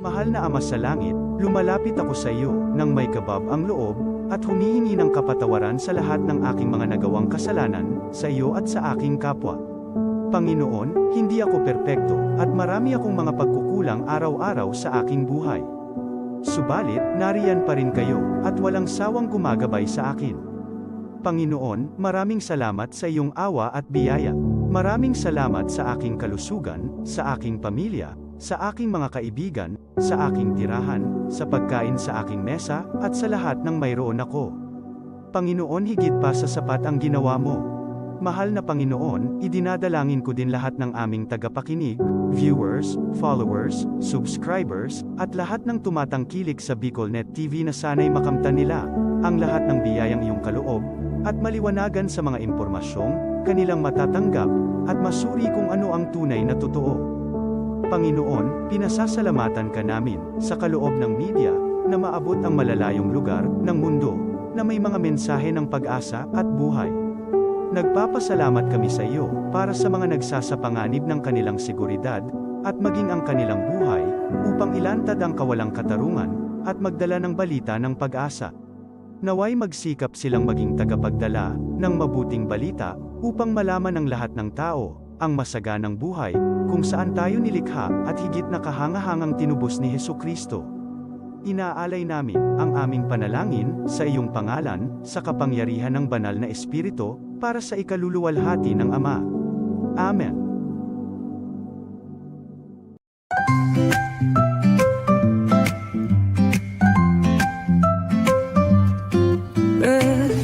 Mahal na Ama sa Langit, lumalapit ako sa iyo, nang may kabab ang loob, at humihingi ng kapatawaran sa lahat ng aking mga nagawang kasalanan, sa iyo at sa aking kapwa. Panginoon, hindi ako perpekto, at marami akong mga pagkukulang araw-araw sa aking buhay. Subalit, nariyan pa rin kayo, at walang sawang gumagabay sa akin. Panginoon, maraming salamat sa iyong awa at biyaya. Maraming salamat sa aking kalusugan, sa aking pamilya, sa aking mga kaibigan, sa aking tirahan, sa pagkain sa aking mesa, at sa lahat ng mayroon ako. Panginoon, higit pa sa sapat ang ginawa mo. Mahal na Panginoon, idinadalangin ko din lahat ng aming tagapakinig, viewers, followers, subscribers, at lahat ng tumatangkilik sa BicolNet TV na sana'y makamtan nila ang lahat ng biyayang iyong kaloob, at maliwanagan sa mga impormasyong kanilang matatanggap, at masuri kung ano ang tunay na totoo. Panginoon, pinasasalamatan ka namin sa kaloob ng media na maabot ang malalayong lugar ng mundo na may mga mensahe ng pag-asa at buhay. Nagpapasalamat kami sa iyo para sa mga nagsasapanganib ng kanilang seguridad at maging ang kanilang buhay upang ilantad ang kawalang katarungan at magdala ng balita ng pag-asa. Naway magsikap silang maging tagapagdala ng mabuting balita upang malaman ng lahat ng tao ang masaganang buhay, kung saan tayo nilikha at higit na kahangahangang tinubos ni Hesukristo. Inaalay namin ang aming panalangin sa iyong pangalan, sa kapangyarihan ng banal na Espiritu, para sa ikaluluwalhati ng Ama. Amen.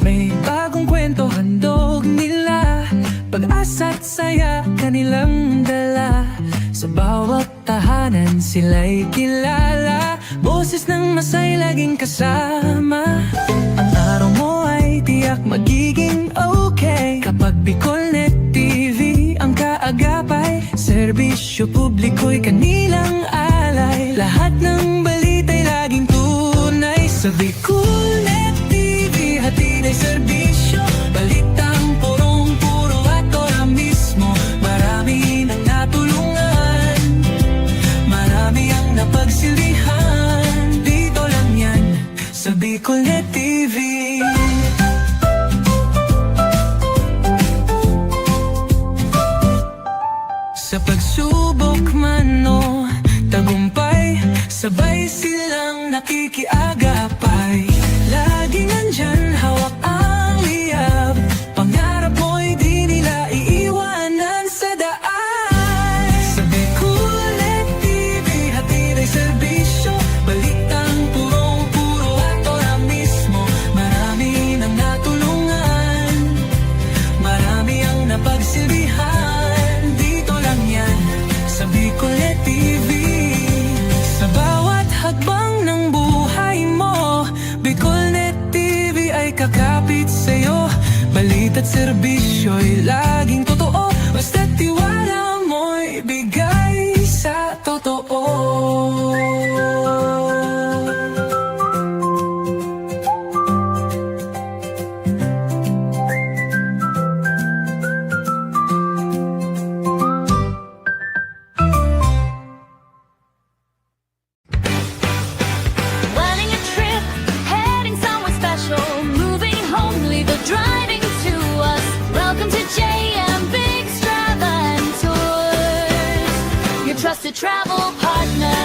May bagong kwento handog nila, pag-asa at saya kanilang dala. Sa bawat tahanan sila'y kilala, boses ng masay laging kasama. Ang araw mo ay tiyak magiging okay kapag BicolNet TV ang kaagapay. Serbisyo publiko'y kanilang alay, lahat ng balita'y laging tunay. Sa BicolNet TV hatid ay serbisyo, balitang purong-puro at ora mismo. Marami nang natulungan, marami ang napagsilbihan. Dito lang yan sa BicolNet TV. Sa pagsubok man o tagumpay, sabay silang nakikiagapay. Laging nandyan, hawak ang liyab, pangarap mo'y di nila iiwanan sa daan. Sa BicolNet TV hatid ay serbisyo, balitang purong-puro at ora mismo. Marami nang natulungan, marami ang napagsilbihan. Dito lang yan sa BicolNet TV. Sa bawat hakbang ng buhay mo, BicolNet TV ay kakapit sa'yo. Balita't serbisyo'y laging totoo, basta't tiwala mo'y bigay sa totoo. Planning a trip, heading somewhere special, moving home, leave the driving to us. Welcome to JM Biggs Travel and Tours, your trusted travel partner.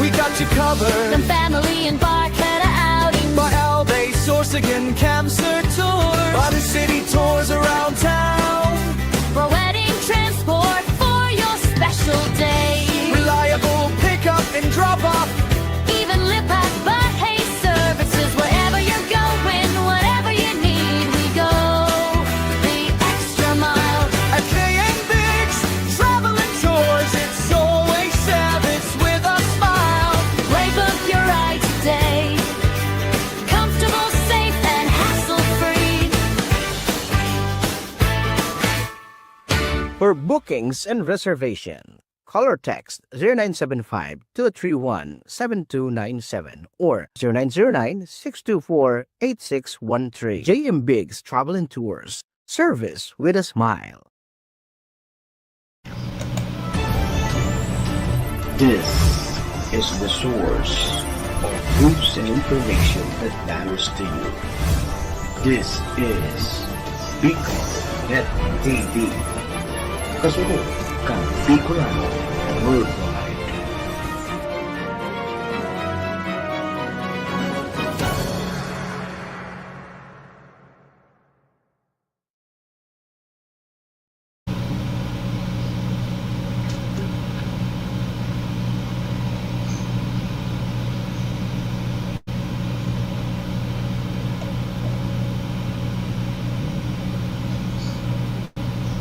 We got you covered From family and Barclay outing, by Albay, Sorsigan, Cancer Tours, by the city tours around town. for wedding transport for your special day. Reliable pickup and drop off. Even lip pack, but hey, services wherever you're going, whatever you need, we go the extra mile. At JM Biggs Travel and Tours, it's always savage with a smile. Playbook your ride today, comfortable, safe, and hassle-free. For bookings and reservation, call or text 0975-231-7297 or 0909-624-8613. JM Biggs Travel and Tours. Service with a smile. This is the source of news and information that matters to you. This is Bicol Net TV. Kasunod kang Bicolano Worldwide.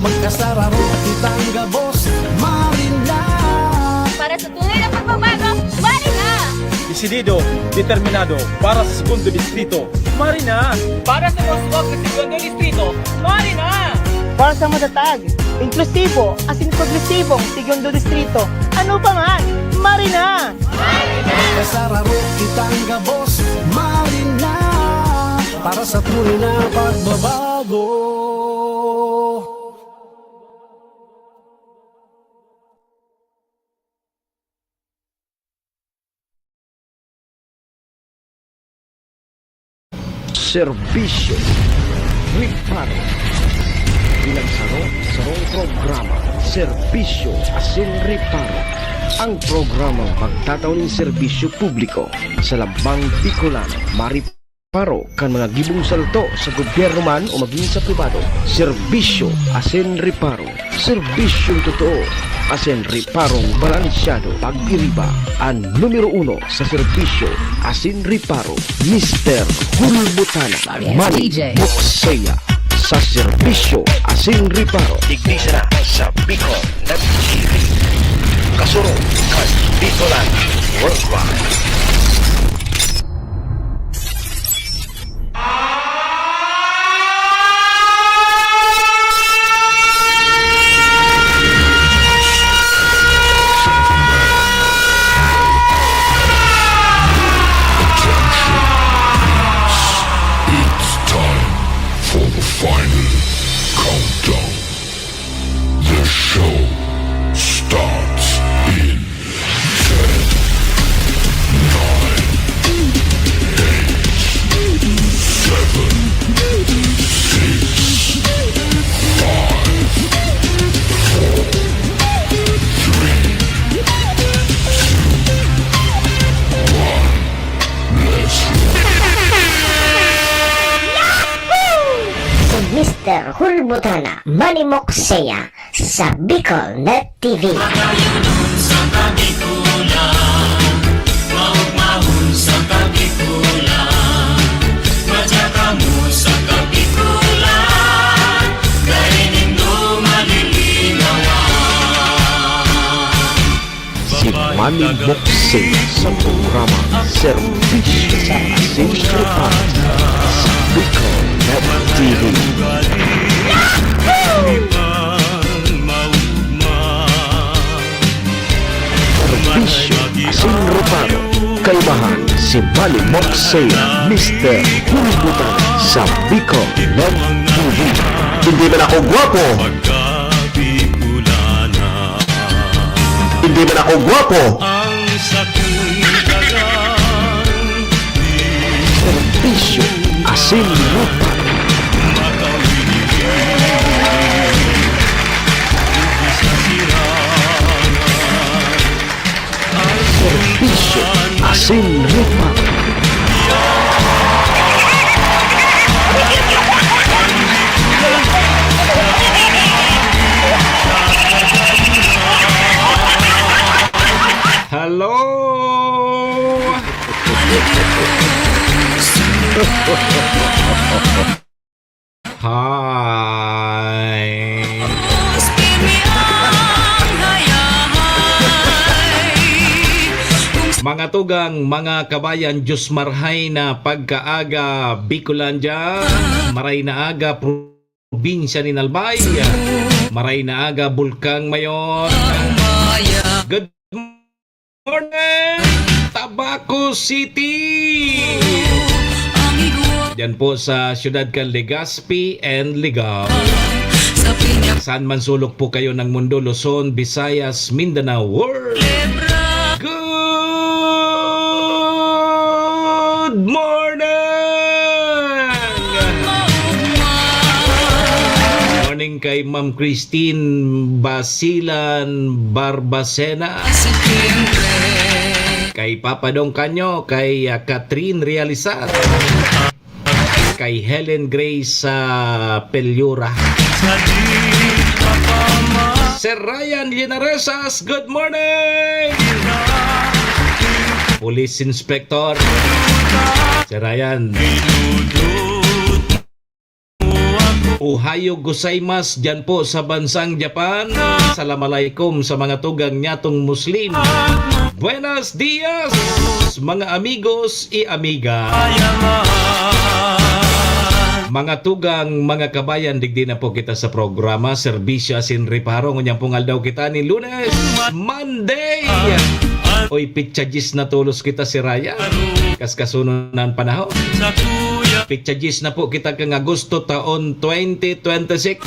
Magkasararo kitang gabos, Marina. Para sa tunay na pagbabago, Marina! Desidido, determinado, para sa segundo distrito, Marina! Para sa Roswag sa Segundo Distrito, Marina! Para sa matatag, inklusibo, asin progresibong segundo distrito. Ano pa man? Marina! Magkasararo kitang gabos, Marina. Para sa tunay na pagbabago. Serbisyo Riparo. Bilang sarong programa, Serbisyo Asin Riparo. Ang programang magtataw ng serbisyo publiko sa Lambang Bicolano, Mariparo kan mga gibong salto sa gobyerno man o maging sa pribado. Serbisyo Asin Riparo. Serbisyong totoo. Asin Riparong balansyado. Pag-iriba ang numero 1 sa serbisyo Asin Riparo, Mr. Hulbutana Manny Moksaya. Sa serbisyo Asin Riparo, tignisa na sa Bicol Net TV. Kasurong kan Bicolano Worldwide. Mr. Hulbutana Manny Moksaya sa Bicol Net TV. Si Manny Moksaya sa programa Serbisyo sa Asin Riparo sa Bicol Net TV. Serbisyo Asin Riparo. Kaibahan si Manny Moksaya, Mr. Hulbutana sa Bicol Net TV. Hindi man ako gwapo. Hindi man ako gwapo. Serbisyo Asin Riparo. Serbisyo Asin Riparo. Hello! Hi! Mga tugang, mga kabayan, Diyos marhay na pagkaaga Bicolandia, maray na aga probinsya ni Nalbay, maray na aga Bulkang Mayon. Good morning, Tabaco City! Diyan po sa siyudad kan Legazpi and Ligao. Saan man sulok po kayo ng mundo, Luzon, Visayas, Mindanao, World. morning kay Ma'am Christine Basilan Barbacena. Kay Papa Dong Canyo, kay Catherine Realizar. Kay Helen Grace Pelyura. Sir Ryan Linaresas, good morning! Police Inspector Sir Ryan. Ohayo gozaimasu dyan po sa bansang Japan. Assalamualaikum sa mga tugang nyatong Muslim. Buenos dias mga amigos y amiga. Mga tugang, mga kabayan, digdi na po kita sa programa Serbisyo Asin Reparo. Ngunyang pungal daw kita ni Lunes, Monday. Oy, pitsagis na tulos kita si Raya. Kaskasunan panahon. Pitsagis na po kita kang Agosto taon 2026.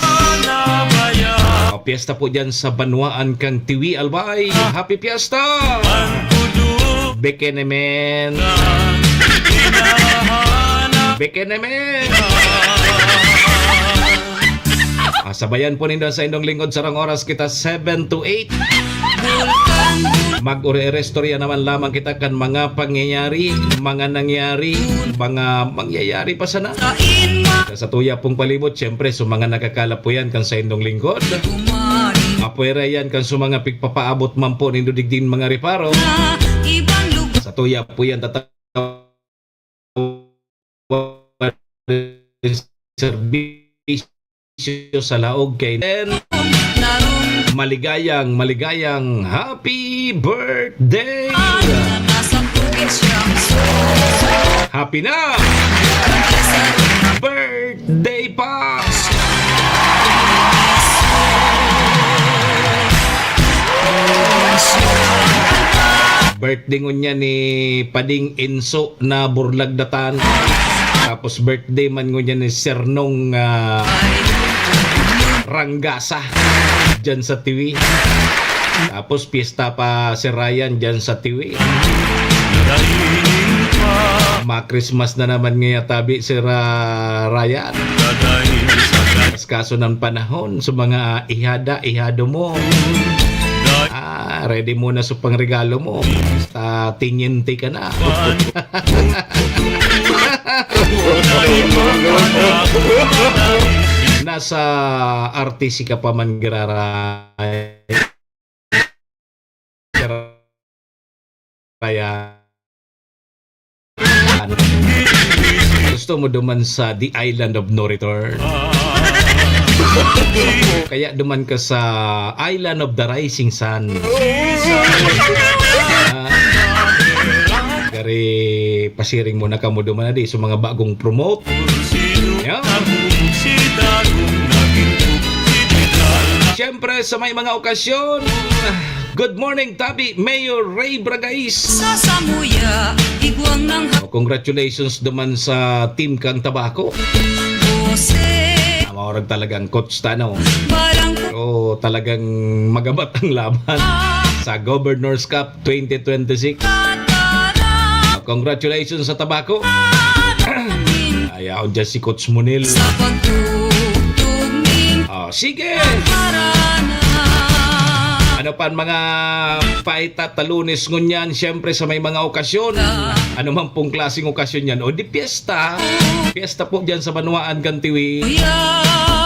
O, piyesta po dyan sa Banwaan kang Tiwi Albay. Happy Fiesta! Bekenemen! Bekenemen! Sabayan po ninyo sa indong lingkod sarang oras kita 7 to 8. Mag-ure-restorya naman lamang kita kan mga pangyayari, mga nangyari, mga mangyayari pa sana. Sa tuya pong palibot, syempre sa mga nakakalap po yan kan sa indong lingkod. Apuera yan kan sa mga pigpapaabot man po nindo digdin mga reparo. Sa tuya po yan serbisyo sa laog kay maligayang happy birthday. Happy na birthday pa. Birthday ngunya ni Pading Inso na Burlagdatan. Tapos birthday man ngunya ni Sernong Ranggasa dyan sa TV. Tapos piyesta pa si Ryan dyan sa TV. Ma-Christmas na naman ngayon tabi si Ryan. Kaso ng panahon sa mga ihado mo. Ready mo na sa pangregalo mo. Basta tinyente ka na. Nasa RTC ka pa man giraray. Gusto mo duman sa The Island of No Return. Kaya duman ka sa Island of the Rising Sun. Gari pasiring mo na ka mo duman na di sa mga bagong promote. Yeah. Siyempre sa may mga okasyon, good morning Tabi, Mayor Ray Bragais. Congratulations naman sa team kang Tabako. Maurag talagang coach tanaw. Pero talagang magabat ang laban sa Governor's Cup 2026. Congratulations sa Tabako. Ayaw dyan si Coach Munil. Sige! Ano pa mga paita talunis ngunyan, siyempre sa may mga okasyon. Ano man pong klaseng okasyon yan. O di piyesta. Piyesta po dyan sa Banwaan Gantiwi.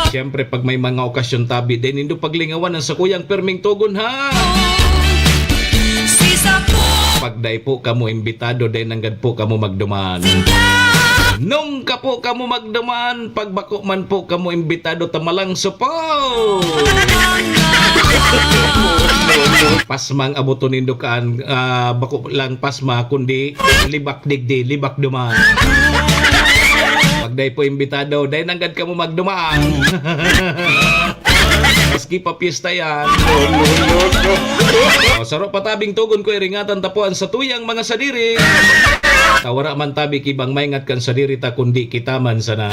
Siyempre pag may mga okasyon tabi, din hindi paglingawan ng sakuyang perming tugon ha. Pagday po kamo imbitado, din nanggad po kamo magduman. Nung ka po kamo magduman, pagbako man po kamo imbitado tamalang supaw. Pasmang abuto nindukaan, bako lang pasma kundi libak digdi, libak duman. Pagday po imbitado, day nanggad kamo magduman. Maski pa piyesta yan. Sarap patabing tugon ko iringatan tapuan sa tuyang mga sadiri. Tawara man tabi kibang maingat kan sadiri ta kundi kita man sana.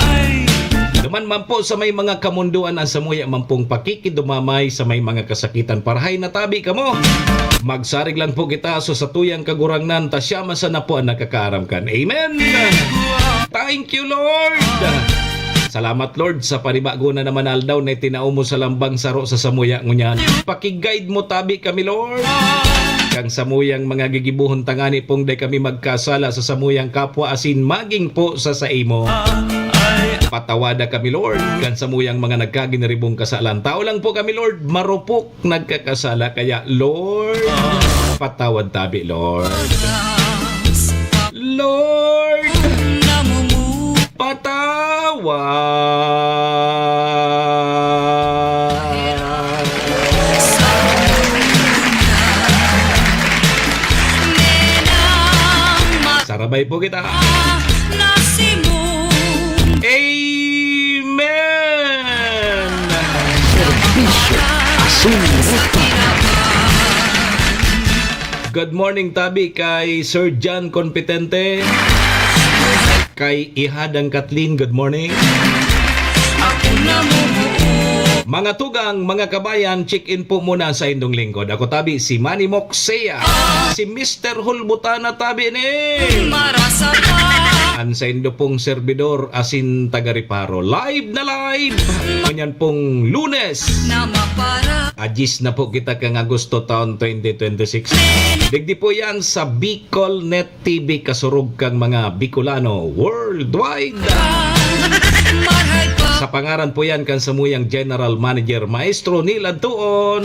Duman man po sa may mga kamunduan ang samuya man pong pakikidumamay sa may mga kasakitan parahay na tabi kamo. Magsarig lang po kita so sa tuyang kagurangnan ta siya masana po ang nakakaaramkan. Amen! Thank you Lord! Salamat Lord sa panibago na naman aldaw na itinao mo sa lambang saro sa samuya ngunyan. Pakiguide mo tabi kami Lord. Kang samuyang mga gigibuhon tangani pong day kami magkasala sa samuyang kapwa asin maging po sa imo. Patawada kami Lord kan samuyang mga nagkaginaribong kasalan. Tao lang po kami Lord, marupok nagkakasala kaya Lord, patawad tabi Lord. Lord, patawad. Sarabay po kita. Amen. Serbisyo Asin Reparo. Good morning tabi kay Sir John Competente. Kay Ihadang Kathleen, good morning. Mga tugang, mga kabayan, check-in po muna sa indong lingkod. Ako tabi si Manny Moxea, si Mr. Hulbutana tabi ni. An sa indo pong servidor asin taga-Reparo. Live na live! Ganyan pong Lunes. Ajis na po kita kang Agosto taon 2026. Digdi po yan sa Bicol Net TV kasurog kang mga Bicolano worldwide. Sa pangaran po yan kan samuyang General Manager Maestro Nilad Tuon.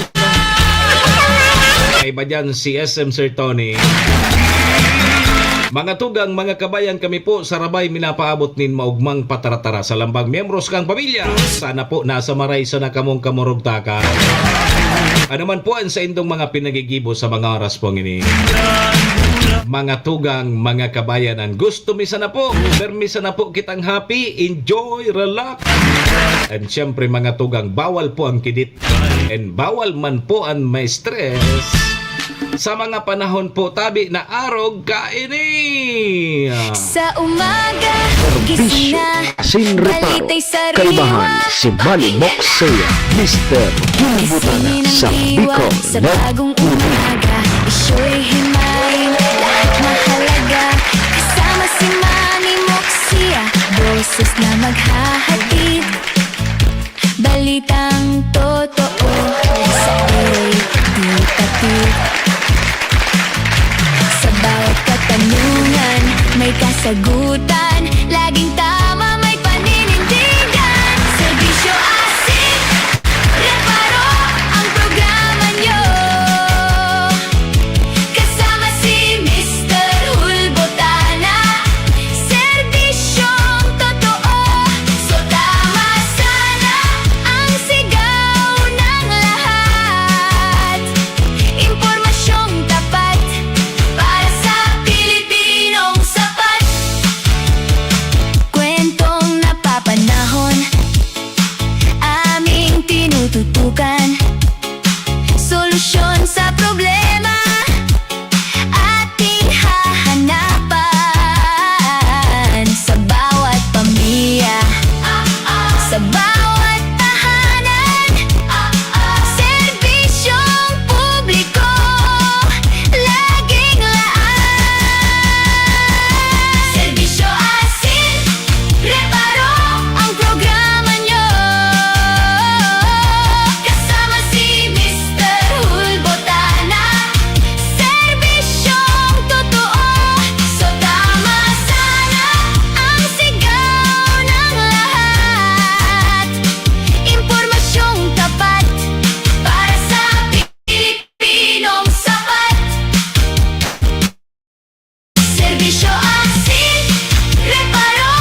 Kay ba dyan si SM Sir Tony. Mga tugang, mga kabayan, kami po sa Rabay minapaabot nin maugmang pataratara sa lambang miyembros kang pamilya. Sana po nasa maray sa nakamong kamurugtaka. Ano man po ang sa indong mga pinagigibo sa mga oras pong ini. Mga tugang, mga kabayanan, gusto misa na po, permisa na po kitang happy, enjoy, relax. And syempre mga tugang, bawal po ang kidit. And bawal man po ang may stress. Sa mga panahon po tabi na arog kaini. Sa umaga, gising Serbisyo na, Asin Reparo. balita'y sariwa. Kaibahan si Manny Moxea, Mr. Hulbutana sa Bicol Sa Net bagong TV. umaga, isyo'y himayin, lahat mahalaga. Kasama si Manny Moxea, boses na maghahatid. Balitang totoo, sa aray di patid. Sa bawat katanungan, may kasagutan. Laging tama, may paninindigan. Serbisyo Asin Reparo ang programa nyo. Kasama si Mr. Hulbutana. Serbisyong totoo. So tama sana ang sigaw ng lahat. Impormasyong tapat para sa Pilipinong sapat. Kwentong napapanahon, aming tinututukan. Solusyon sa problema, ating hahanapan. Sa bawat pamilya, sa bawat tahanan, serbisyong publiko, laging laan. Serbisyo Asin Reparo ang programa nyo. Kasama si Mr. Hulbutana. Serbisyong totoo. So tama sana ang sigaw ng lahat. Impormasyong tapat para sa Pilipinong sapat. Serbisyo Asin Reparo,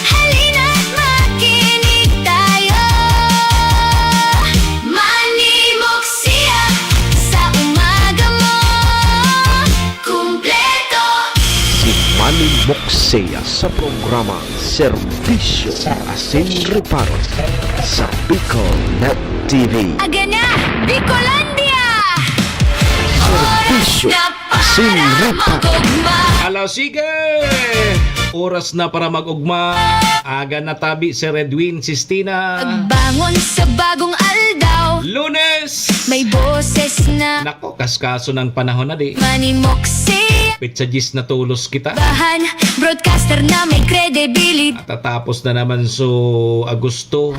halina't makinig tayo. Manny Moxea, sa umaga mo, kumpleto. Si Manny Moxea sa programa Serbisyo Asin Reparo sa Bicol Net TV. Aga na, Bicolandia! Serbisyo Asin Reparo. Alo, sige! Oras na para mag-ugma. Aga na tabi si Redwin Sistina. Pagbangon sa bagong aldaw, Lunes! may boses na Nako, kaskaso ng panahon na di. Manny Moxea. Pitsagis na tulos kita. Bahan, broadcaster na may credibility. Tatapos na naman so Agosto.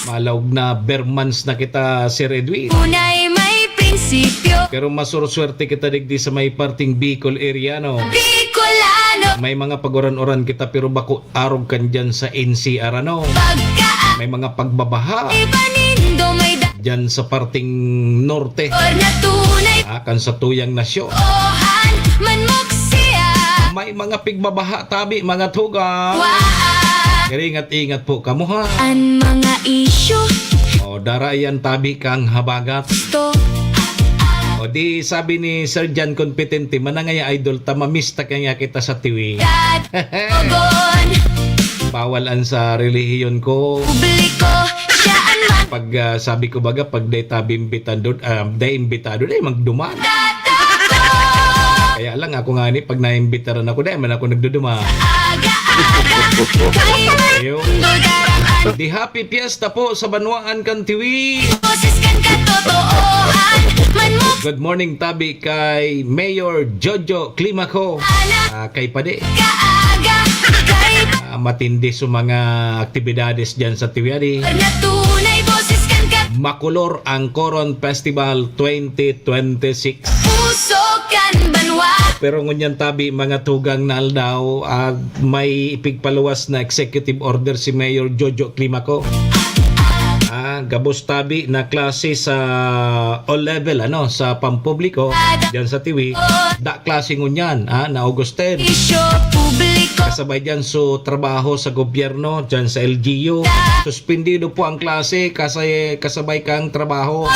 Malawg na bermans na kita, Sir Edwin. Tunay may prinsipyo. Pero masuruswerte kita digdi sa may parting Bicol area, no? Bicolano. May mga pagoran-oran kita pero bako arog kan dyan sa NCR, ano? Pagkaan. May mga pagbabaha Ipanindo may dyan sa parting norte. na tunay. Kan sa tuyang nasyon. Ohan, manmok siya. May mga pigbabaha tabi, mga tugang. Kaya ingat-ingat po kamo ha. An mga isyu. O darayan tabi kang habagat. To. O di sabi ni Sir John Competente, manangaya idol, tamamista kaya kita sa tiwi. Ogon. Bawalan sa relihiyon ko. Publiko. Siyaan man. Pag sabi ko baga, pag day tabi imbitado, day imbitado, day magduman. Kaya lang ako nga ni, pag naimbitaran ako, day man ako nagduduma. Ayun. Di happy fiesta po sa Banwaan Kantiwi. Boses kan katotoohan. Manmok. Good morning tabi kay Mayor Jojo Climaco. Kay Pade. Kaaga. Kay Matindi sa mga aktibidades dyan sa Tiwiari. na tunay. Boses kan Makulor ang Coron Festival 2026. puso kan banwa. Pero ngunyan tabi mga tugang na aldaw at may ipigpaluwas na executive order si Mayor Jojo Climaco. Gabos tabi na klase sa all level sa pampubliko diyan sa TV. Da klase ngunyan na Augustin. Isyo publiko. Kasabay dyan so trabaho sa gobyerno dyan sa LGU. Suspendido po ang klase kasabay kang trabaho.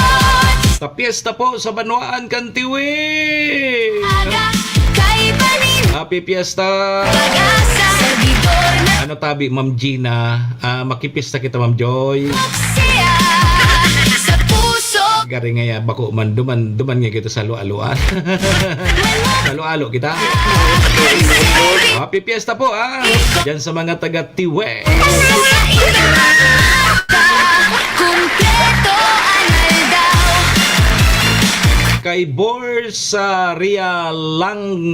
Sa piyesta po sa Banwaan Kantiwi. Kay panin. Happy Fiesta! Pag-asa. Servidor na Ano tabi, Ma'am Gina? Makipista kita, Ma'am Joy. siya. Sa puso. Gari nga ya, bako man, duman nga kita sa lualuan. Sa lualo kita. Happy Fiesta po, Diyan sa mga taga-Tiwe. Kumpleto anal daw. Kay Bors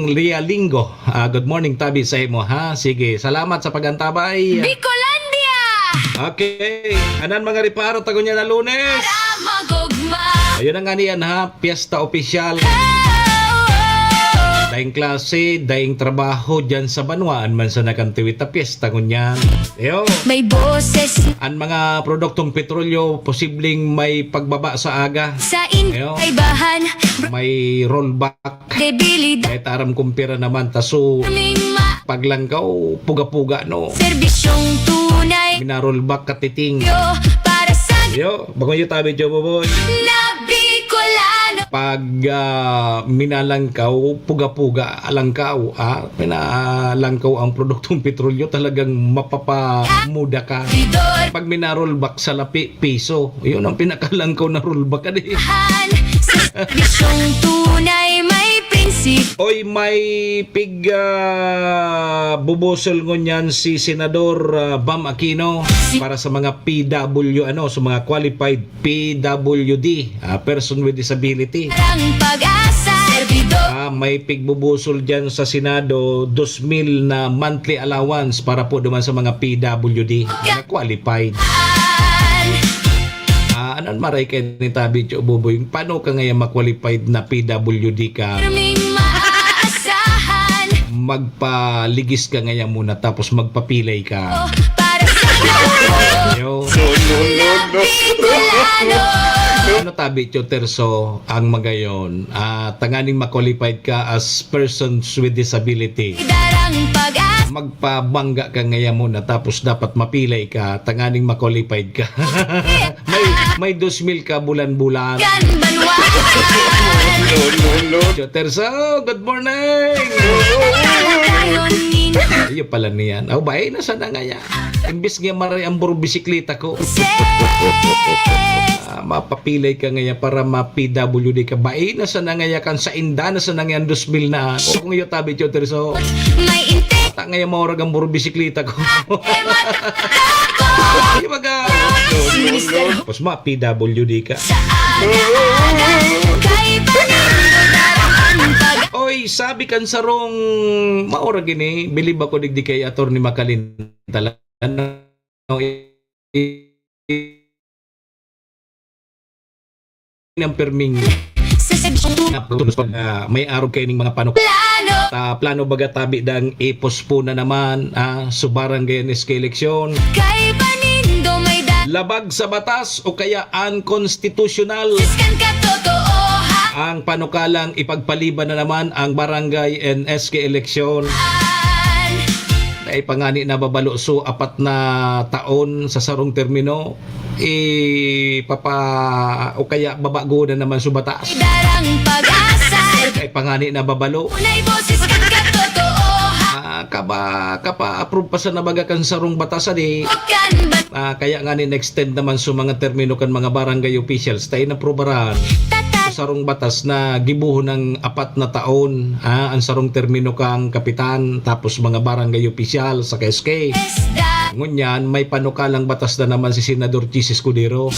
Rialingo. Good morning, tabi sa imo, ha? Sige, salamat sa pagantabay. Bicolandia. Okay, anan mga riparo tago niya na Lunes. Magugma. Ayun ang nga niyan, ha? Piyesta opisyal. Daing klase, daing trabaho dyan sa Banwaan man sa nakantiwita piyesta kunyan. Eyo, May boses ang mga produktong petrolyo posibleng may pagbaba sa aga. sa in Ayo. ay bahan. May rollback. Debilidad. Kahit aram kumpira naman taso Mima. paglangkaw, puga-puga no. Serbisyong tunay. Minarollback katiting. Yo para sa Yo, bago yung tabi, Joe Boboy. na Bicolano. Pag minalangkaw, puga-puga, alangkaw, minalangkaw ang produktong petrolyo, talagang mapapamuda ka. Vidor. Pag minarollback sa lapi, piso. Yun ang pinakalangkaw na rollback ka din. Han. Serbisyong tunay may prinsip. Oy, may bubusol ngunyan si Senador Bam Aquino para sa mga PW, sa mga qualified PWD, person with disability. Parang pag-asa. Servidor. May pigbubusol dyan sa Senado 2,000 na monthly allowance para po naman sa mga PWD, mga qualified. Anan maray kayo ni Tabi Cho Buboy, paano ka ngayon ma-qualified na PWD ka? May maasahan. Magpaligis ka ngayon muna tapos magpapilay ka. Para sa Yo. Bicolano. Ano Tabi Cho Terso ang magayon? Tanganing ma-qualified ka as persons with disability. Darang pag-asa. Magpabangga ka ngayon muna tapos dapat mapilay ka, tanganing ma-qualified ka. may 2,000 ka bulan-bulan. Kan banwa. Cho Terso, good morning! Iyo pala niyan. Bay, nasa na nga yan? Imbis nga maray ang buro bisikleta ko. Mapapilay ka ngayon para ma-PWD ka. Bay, nasa na nga kan sa inda, nasa na nga 2,000 na. O kung iyo tabi, Cho Terso. May inte. Ta ngayon maurag ang buro bisikleta ko. Iyo baga. Tapos ma-PWD ka. Kay panin. Darang pag. Oy, Oy, sabi kan sarong maura gini, bilib ako digdi kay Attorney Macalin talaga. Ng perming may araw kayo ng mga plano baga tabi dang ipos po na naman sa barangay NSK eleksyon. Kay Panindo may Labag sa batas o kaya unconstitutional daskan ka totoo ang panukalang ipagpaliban na naman ang barangay NSK eleksyon. Ay pangani na babalo so 4 na taon sa sarong termino o kaya babago na naman sa batas. Darang pag-asa Ay pangani na babalo Unay boses ka totoo kapa-approve pa sa nabaga kan sarong batas adi. Kan ba Kaya nga extend naman sa mga termino kan mga barangay officials tayo na probaran sa sarong batas na gibuho ng 4 na taon ang sarong termino kang kapitan tapos mga barangay official sa KSK. Ngunyan may panukalang batas na naman si Senador Chis Escudero.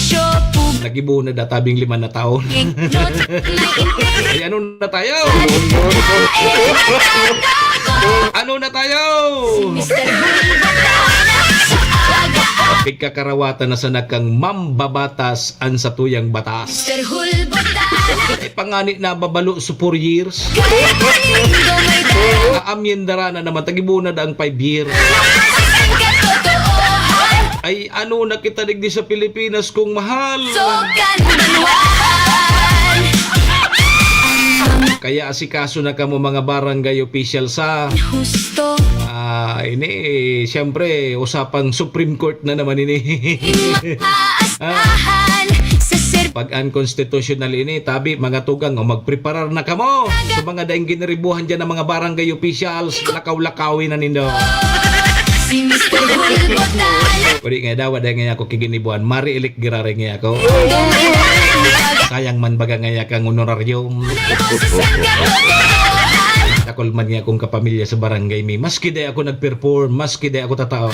Nagibuho na databing 5 na taon. Ay ano na tayo? Ano na tayo? Pagkakarawatan na sa nakang mambabatas ang satuyang batas. Mr. Hulbotana Ay pangani na babalo sa 4 years. Kay Panindo may Aamyendara na naman tagibuho na daang 5 years. daskan ka totoo Ay ano na kita digdi sa Pilipinas kung mahal. Sokan manual Kaya asikaso na kamo mga barangay official sa Husto ini siyempre usapang Supreme Court na naman ini. Aasahan sa Pag unconstitutional ini tabi mga tugang o magpreparar na kamo sa mga daing gineribuhan dyan ng mga barangay officials lakaw-lakawin na nindo. si Mr. Hulbotana Pwede nga daw ada nga ako kiginibuhan mari ilik girare nga ako. Sayang man baga nga kang honorarium. Takol man nga akong kapamilya sa barangay mi. Maski day ako nag-perform, maski day ako tatao.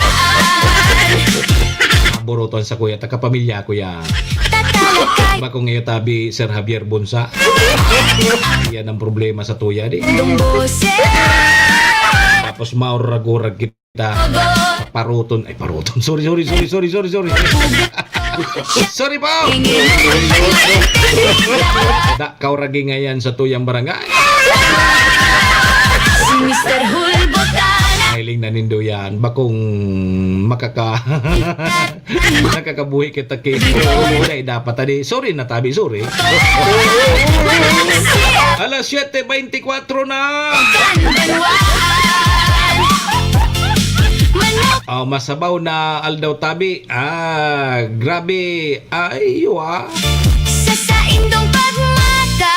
Boroton sa kuya, takapamilya ko yan. Bako ngayon tabi Sir Javier Bunsa. Yan ang problema sa tuya di. Tapos maurag-urag kita. Paruton. Sorry. Sorry po. Da kauragi ngayon sa tuyang barangay. si Mr. Hulbotana Hiling na nindo yan. Bakong nakakabuhi kita kay Ay dapat tadi. Sorry na tabi, sorry. Alas 7:24 na. Masabaw na aldaw tabi. Grabe. sa saindong pagmata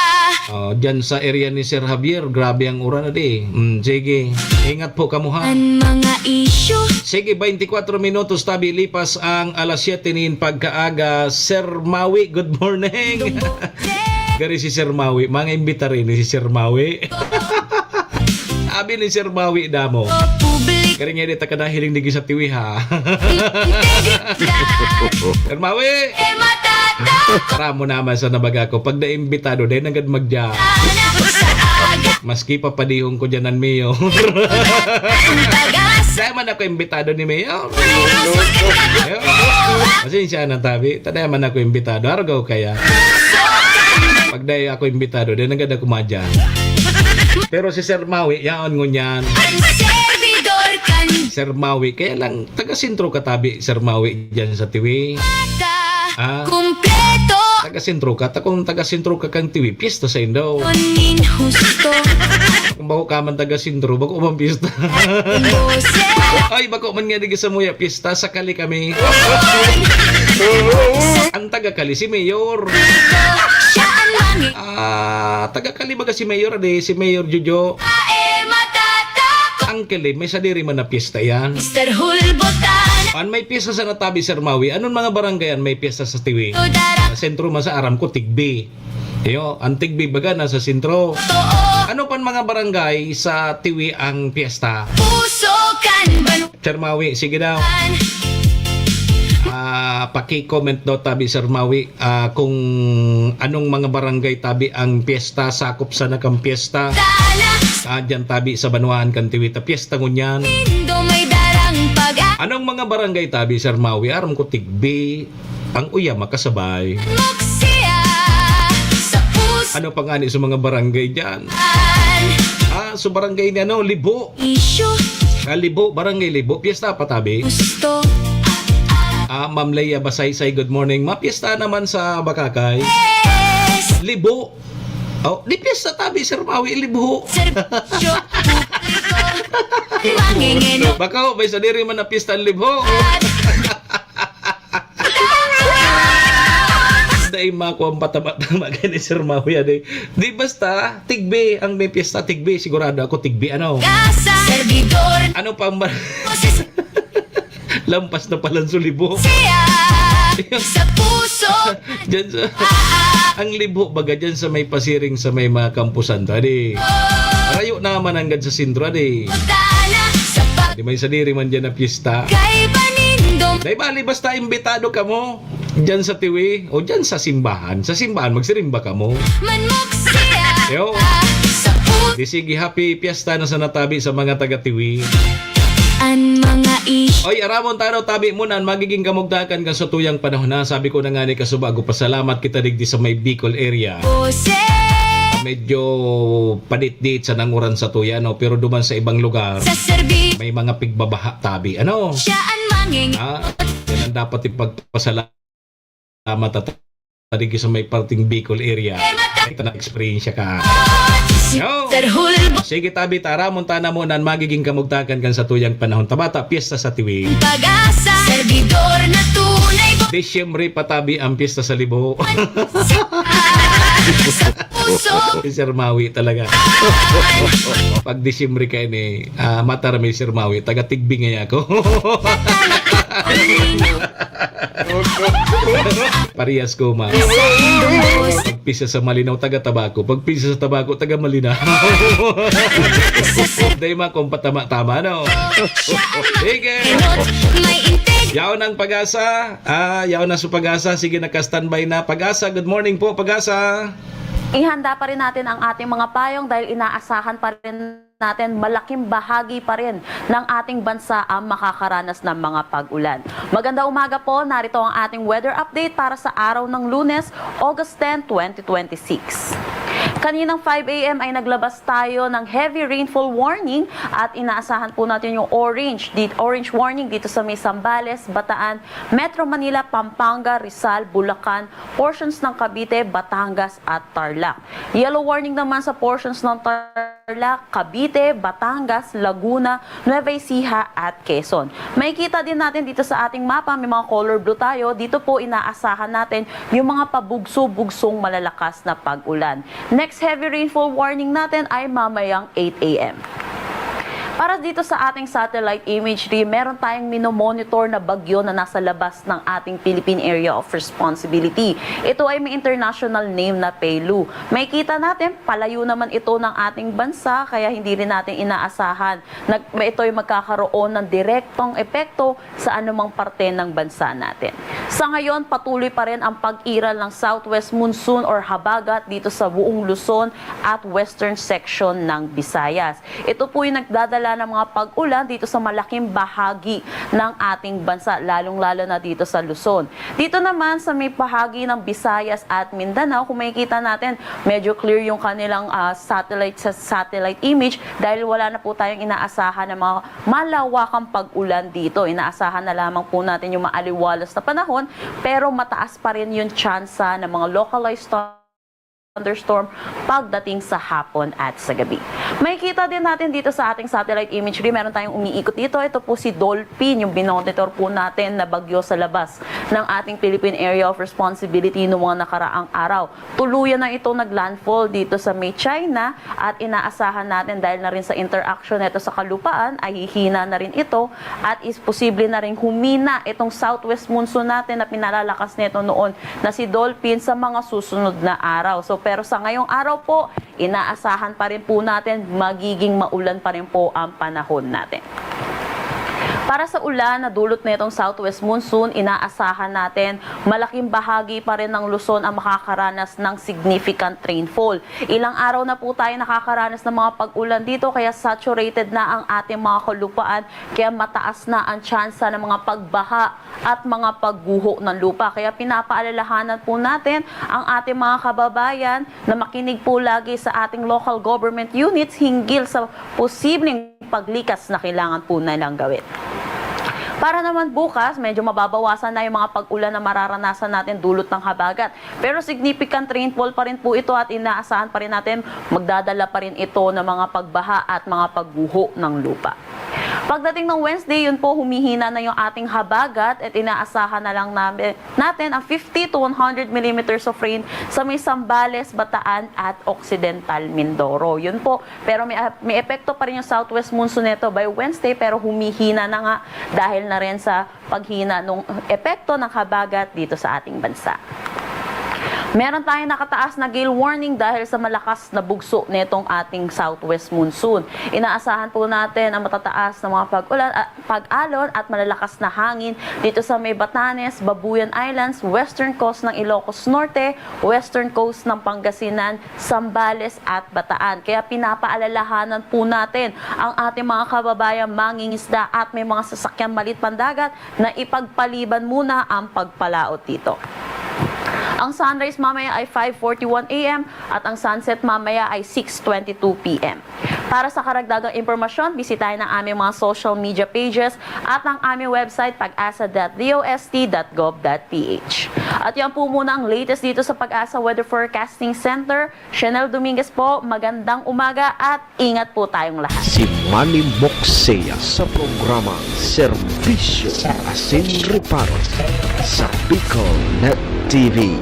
Diyan sa area ni Sir Javier, grabe ang uran na di. Sige, ingat po kamuha. ang mga isyu Sige, 24 minutos tabi lipas ang alas 7 nin pagkaaga. Sir Maui, good morning. Gari si Sir Maui, mga imbita rin ni si Sir Maui. Sabi ni Sir Maui damo. publik Gari nga di takadahiling digi sa tiwi ha. Sir Maui, matata para mo naman sa nabaga ko. Pag naimbitado, dahil nagad magja. sa aga Maski papadihong ko dyanan Mayo. tagas Dahil man ako imbitado ni Mayo. Pasensya na tabi. Tadaya man ako imbitado. Argaw kaya. Pag dahil ako imbitado, dahil nagad ako madya. Pero si Sir Maui, yaon ngunyan. ang servidor kan Sir Maui, kaya lang, taga-sintro katabi, Sir Maui, dyan sa tiwi. kumpleto Taga-sintro ka, kung taga-sintro ka kang tiwi, piyesta sa indo. nin husto Kung bako ka man taga-sintro, bako man piyesta. bose Ay, bako man nga di sa muya, piyesta, sakali kami. Ang taga-kali, si Mayor. siya ang langit Taga-kali baga si Mayor, si Mayor Jojo. matata Ang kili, may sadiri man na piyesta yan. Mr. Hulbotana May piyesta sa natabi, Sir Maui. Anong mga barangayan may piyesta sa tiwi? dara Sentro man sa aram ko, Tigbi. Ang Tigbi baga nasa sentro. Ano pan mga barangay sa tiwi ang piyesta? puso kan banuan Sir Maui, sige daw. Paki-comment daw tabi Sir Maui kung anong mga barangay tabi ang piyesta, sakop sa nakang piyesta. Dyan tabi sa Banuan Kantiwita, piyesta ngunyan. May darang pag Anong mga barangay tabi Sir Maui? Aram ko tigbi, ang uya makasabay. siya sa puso Ano pa nga ni sa mga barangay dyan? Sa barangay ni Libo. isyo Libo, barangay Libo, piyesta pa tabi. gusto Ma'am Leia Basaysay, good morning. Mapiesta naman sa Bakakay. Libo. Oh, di piyesta tabi Sir Maui, Libo. serbisyo publiko mangingin Baka may sa diri man na piyesta ang Libo. Dahil mako ang patama-tama ni Sir Maui. Di basta, tigbi ang may piyesta, tigbi. Sigurado ako tigbi kasa servidor Ano pa ang boses lampas na palang sa Libo. siya sa puso Diyan sa ang Libo baga dyan sa may pasiring sa may mga kampusan tadi. Rayo naman hanggang sa sintro adi. tala sa Di may sadiri man dyan na piyesta. pagkay panindong Dahil bali basta imbitado ka mo dyan sa tiwi o dyan sa simbahan. Sa simbahan magsirimba ka mo. manmok siya Yo. sa puso Di sige happy piyesta na sa natabi sa mga taga-tiwi. ang mga isyo Oy, aramon tanaw tabi mo nan magiging kamugdakan ka sa tuyang panahon na. Sabi ko na nga ni kasubago pasalamat kita digdi sa may Bicol area. Medyo padit-dit sa nanguran sa tuya no, pero duman sa ibang lugar sa serbi may mga pigbabaha tabi. Ano? siya ang mangingin Yan ang dapat ipagpasalamat at tarigi sa may parting Bicol area. Ito na experience ka. No. terhulbo Sige tabi tara muntana mo nan magiging kamugtakan kan sa tuyang panahon tabata piyesta sa tiwi. pag-asa servidor na tunay Desyembre patabi ang piyesta sa Libo. sa puso Si Sir Maui talaga. Pag Desyembre kayo ni matarami Sir Maui taga tigbi nga ako. Parehas ko ma. Pagpisa sa Malinaw taga Tabaco, pagpisa sa Tabaco taga Malinaw. Dahil mga kung patama-tama no. Sige. may integ Yaw ng Pag-asa. Yaw na sa Pag-asa. Sige, naka-standby na. Pag-asa, good morning po, Pag-asa. Ihanda pa rin natin ang ating mga payong dahil inaasahan pa rin natin malaking bahagi pa rin ng ating bansa ang makakaranas ng mga pag-ulan. Magandang umaga po, narito ang ating weather update para sa araw ng Lunes, August 10, 2026. Kaninang 5 a.m. ay naglabas tayo ng heavy rainfall warning at inaasahan po natin yung orange warning dito sa may Zambales, Bataan, Metro Manila, Pampanga, Rizal, Bulacan, portions ng Cavite, Batangas at Tarlac. Yellow warning naman sa portions ng Tarlac, Cavite, Batangas, Laguna, Nueva Ecija at Quezon. May kita din natin dito sa ating mapa, may mga color blue tayo. Dito po inaasahan natin yung mga pabugso-bugsong malalakas na pag-ulan. Next heavy rainfall warning natin ay mamayang 8 a.m. Para dito sa ating satellite imagery, meron tayong minomonitor na bagyo na nasa labas ng ating Philippine Area of Responsibility. Ito ay may international name na Pelu. May kita natin, palayo naman ito ng ating bansa, kaya hindi rin natin inaasahan na ito ay magkakaroon ng direktong epekto sa anumang parte ng bansa natin. Sa ngayon, patuloy pa rin ang pag-iral ng southwest monsoon or habagat dito sa buong Luzon at western section ng Visayas. Ito po yung nagdadala ng mga pag-ulan dito sa malaking bahagi ng ating bansa, lalong-lalo na dito sa Luzon. Dito naman sa may bahagi ng Visayas at Mindanao, kung makikita natin, medyo clear yung kanilang satellite image dahil wala na po tayong inaasahan ng mga malawakang pag-ulan dito. Inaasahan na lamang po natin yung maaliwalas na panahon, pero mataas pa rin yung tsansa ng mga localized thunderstorm pagdating sa hapon at sa gabi. May kita din natin dito sa ating satellite imagery, meron tayong umiikot dito. Ito po si Dolphin, yung binonitor po natin na bagyo sa labas ng ating Philippine Area of Responsibility noong mga nakaraang araw. Tuluyan na ito naglandfall dito sa may China at inaasahan natin dahil na rin sa interaction nito sa kalupaan ay hihina na rin ito at is posible na rin humina itong southwest monsoon natin na pinalalakas nito noon na si Dolphin sa mga susunod na araw. So pero sa ngayong araw po, inaasahan pa rin po natin magiging maulan pa rin po ang panahon natin. Para sa ulan na dulot nitong southwest monsoon, inaasahan natin malaking bahagi pa rin ng Luzon ang makakaranas ng significant rainfall. Ilang araw na po tayo nakakaranas ng mga pag-ulan dito kaya saturated na ang ating mga kalupaan kaya mataas na ang tsansa ng mga pagbaha at mga pagguho ng lupa. Kaya pinapaalalahanan po natin ang ating mga kababayan na makinig po lagi sa ating local government units hinggil sa posibleng paglikas na kailangan po nilang gawin. Para naman bukas, medyo mababawasan na yung mga pag-ulan na mararanasan natin dulot ng habagat. Pero significant rainfall pa rin po ito at inaasahan pa rin natin magdadala pa rin ito ng mga pagbaha at mga pagguho ng lupa. Pagdating ng Wednesday, yun po humihina na yung ating habagat at inaasahan na lang natin ang 50 to 100 millimeters of rain sa may Zambales, Bataan at Occidental Mindoro. Yun po, pero may epekto pa rin yung southwest monsoon nito by Wednesday pero humihina na nga dahil na rin sa paghina ng epekto ng habagat dito sa ating bansa. Meron tayong nakataas na gale warning dahil sa malakas na bugso nitong ating southwest monsoon. Inaasahan po natin ang matataas na mga pag-ulan at pag-alon at malalakas na hangin dito sa may Batanes, Babuyan Islands, western coast ng Ilocos Norte, western coast ng Pangasinan, Zambales at Bataan. Kaya pinapaalalahanan po natin ang ating mga kababayan mangingisda at may mga sasakyang malit pandagat na ipagpaliban muna ang pagpalaot dito. Ang sunrise mamaya ay 5:41 a.m. at ang sunset mamaya ay 6:22 p.m. Para sa karagdagang impormasyon, bisitahin ang aming mga social media pages at ang aming website pag-asa.dost.gov.ph. At yan po muna ang latest dito sa Pag-asa Weather Forecasting Center. Chanel Dominguez po, magandang umaga at ingat po tayong lahat. Si Manny Moxea sa programa Serbisyo Asin Reparo sa Bicol Net TV.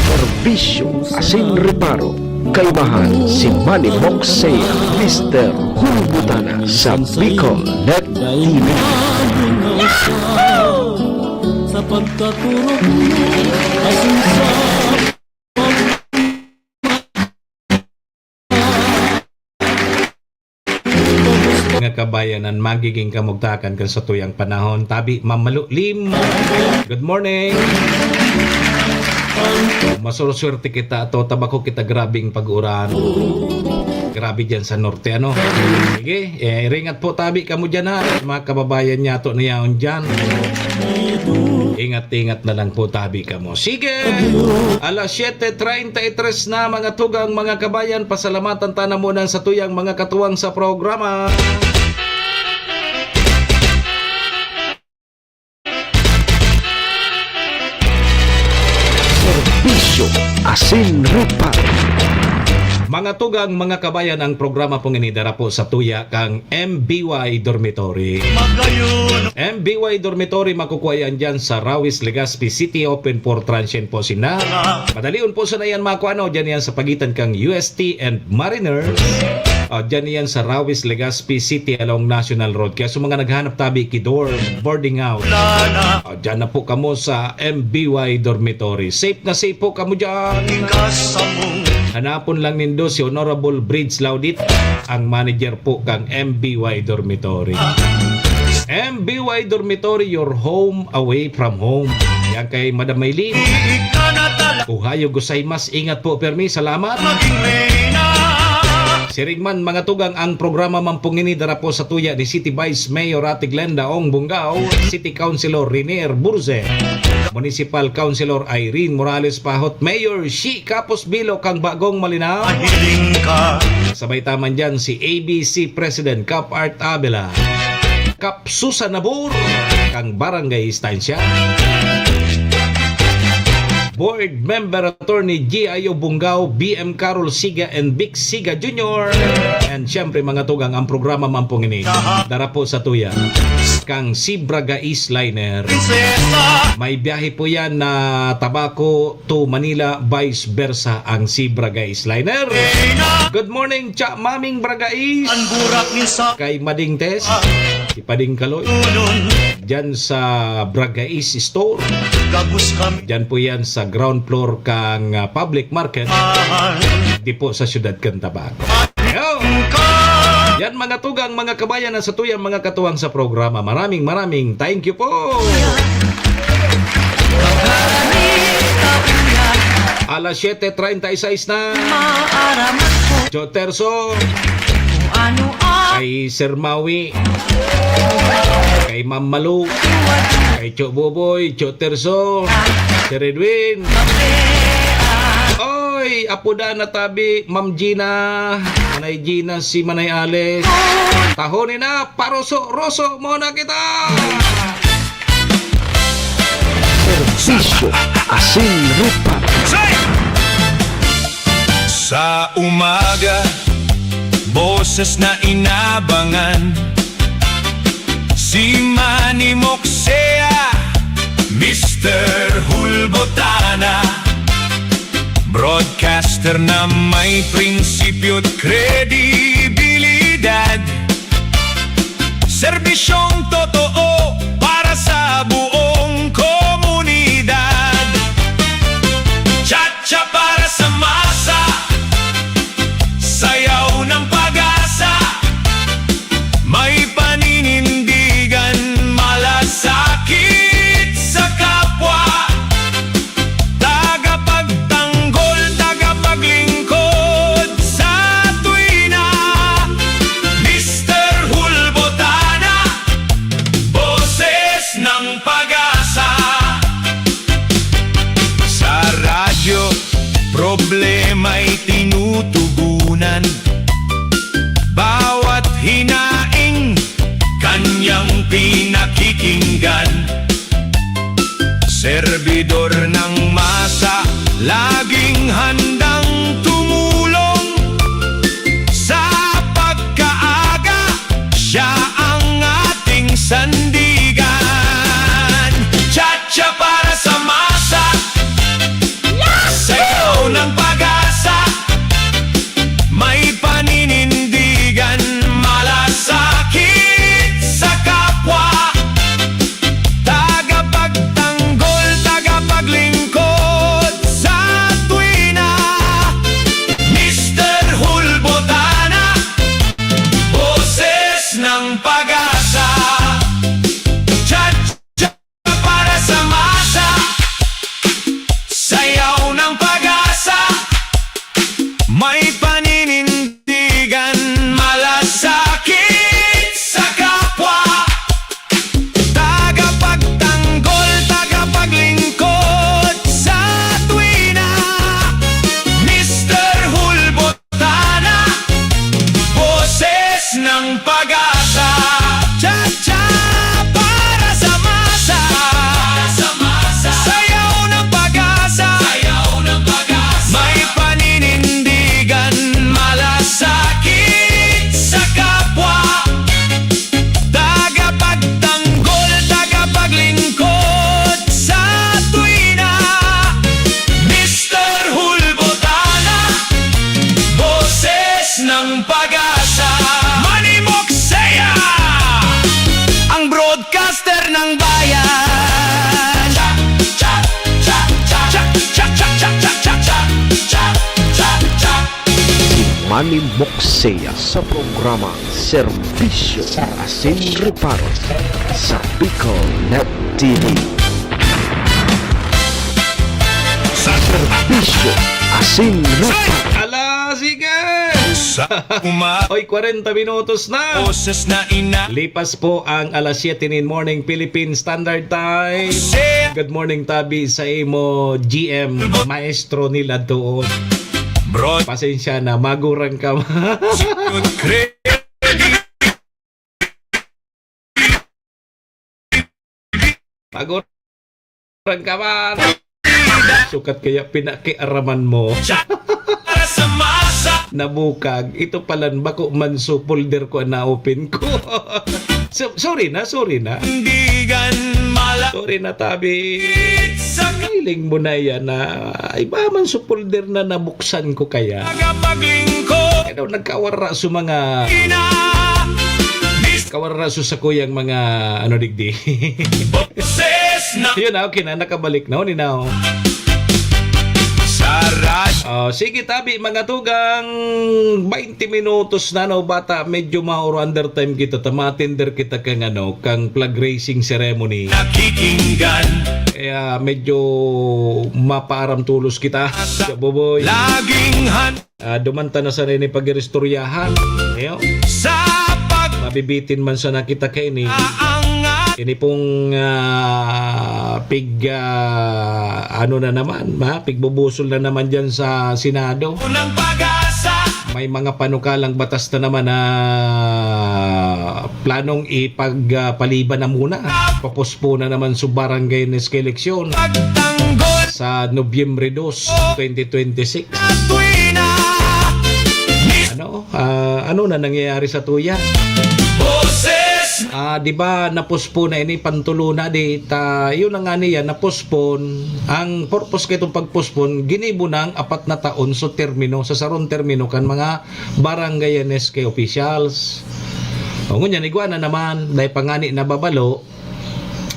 Serbisyo Asin Reparo. Kaibahan si Manny Moxea, Mr. Hulbutana sa Bicol Net TV. Sa pagkaturo asin sa Mga kabayanan, magiging kamugtakan kan sa tuyang panahon. Tabi, mamalulim. Good morning. Masuruswerte kita to tabako kita grabing pag-uran. Grabe dyan sa norte, ano? Sige, ringat po tabi kamo dyan ha. Mga kababayan niya to niyaon dyan. Ingat-ingat na lang po tabi kamo. Sige! Alas 7:33 na mga tugang mga kabayan. Pasalamatan tayo muna sa tuyang mga katuwang sa programa. Serbisyo Asin Reparo. Mga tugang mga kabayan, ang programa pong inidara po sa tuya kang MBY Dormitory. MBY Dormitory makukuha yan dyan sa Rawis, Legazpi City, open for transient po sina. Madalion po sa na yan makuha, ano, dyan yan sa pagitan kang UST and Mariners. Dyan yan sa Rawis, Legazpi City along National Road. Kaya sa mga naghanap tabi kidor boarding house, dyan na po kamo sa MBY Dormitory. Safe na safe po kamo dyan. Hanapon lang nindo si Honorable Bridge Laudit, ang manager po kang MBY Dormitory. MBY Dormitory, your home away from home. Yan kay Madam Maylin. Uhayo gozaimasu, ingat po permi, salamat. Sirigman mga tugang, ang programa mampungini dara po sa tuya ni City Vice Mayor Ate Glenda Ong Bungao, City Councilor Renier Burze, Municipal Councilor Irene Morales Pahot, Mayor Shi Capos Bilo kang Bagong Malinaw. Sabay taman dyan si ABC President Cap Art Abela, Cap Susan Nabur kang Barangay Estancia, Board Member Attorney G.I.O. Bungao, BM Carol Siga and Vic Siga Jr. And syempre mga tugang, ang programa mampong ini dara po sa tuya kang Sibraga East Liner. May biyahe po yan na Tabaco to Manila, vice versa ang Sibraga East Liner. Good morning, Cha Maming Braga East. Kay Mading Tess. Ipading Kaloy. Diyan sa Braga East Store. Diyan po yan sa ground floor kang public market. Di po sa syudad Cantabago. Yo! Yan mga tugang, mga kabayan na sa tuyang mga katuwang sa programa. Maraming thank you po. Alas 7:36 na. Jo Terso. Kay Sir Maui. Kay Ma'am Malu. Kay Cho Boboy, Cho Terso. Sir Edwin. Oy, apuda na tabi, Ma'am Gina. Manay Gina, si Manay Alex. Tahonin na, paroso-roso muna kita. Serbisyo Asin Reparo. Sa umaga, boses na inabangan, si Manny Moxea, Mr. Hulbotana, broadcaster na may prinsipyo't kredibilidad, serbisyong totoo para sa buong komunidad, tsa-tsa para sa masa, sayaw ng pag-asa, may paninindigan, malasakit sa kapwa, tagapagtanggol, tagapaglingkod sa tuwina, Mr. Hulbotana, boses ng pag-asa. Sa radyo, problema'y tinutugunan, bawat hinaing kanyang pinakikinggan, serbidor ng masa, laging handang tumulong, sa pagkaaga, siya ang ating sandigan, tsa-tsa para sa masa, sayaw ng pag-asa, may paninindigan, malasakit sa kapwa, tagapagtanggol, tagapaglingkod sa tuwina, Mr. Hulbotana, boses ng pag-asa, tsa-tsa para sa masa, sayaw ng pag-asa, may paninindigan, malasakit sa kapwa, tagapagtanggol, tagapaglingkod sa tuwina, Mr. Hulbotana, boses ng pag-asa, tsa-tsa para sa masa, sayaw ng pag-asa, may paninindigan, malasakit sa kapwa, tagapagtanggol, tagapaglingkod sa tuwina, Mr. Hulbotana, boses ng pag-asa, Manny Moxea, ang broadcaster ng bayan. Manny Moxea sa programa Serbisyo Asin Reparo sa Bicol Net TV. Sa Serbisyo Asin Reparo. Ala, sige! Sa umaga, Oy, 40 minutos na. boses na ina, Lipas po ang alas 7 in morning Philippine Standard Time. Good morning tabi sa imo GM maestro nila doon. broad, Pasensya na, magurang ka. Magurang ka man. Sukat kaya pinakiaraman mo. para sa masa, Nabukag. Ito palan bako man so folder ko na open ko. Sorry na. tindigan, Sorry na tabi. sa Feeling mo na yan na iba man so folder na nabuksan ko kaya. tagapaglingkod, Kaya daw nagkawara sa mga ina, kawara Wala sa kuyang mga ano digdi. Yun na, okay na, nakabalik na. Ninaw. Sige tabi mga tugang 20 minutos na no bata medyo mauro under time kita matender kita kang ano kang flag raising ceremony nakikinggan kaya medyo maparam tulos kita boboy laging dumanta na sa rin pag-irestoryahan sa mabibitin man sa nakita kay ni ini pong ano na naman, pigbubusol na naman dyan sa Senado. May mga panukalang batas na naman na planong ipagpaliban na muna. Papospo na naman sa barangay NSK eleksyon sa Nobyembre 2, 2026. Ano na nangyayari sa tuya? Di ba napospone na ini pantulo na di yun na nga niya napospone ang purpose kay itong pagpospone ginibo ng 4 na taon so termino sa saron termino kan mga barangay NSK officials ngunyan igwa na naman dahil pangani na babalo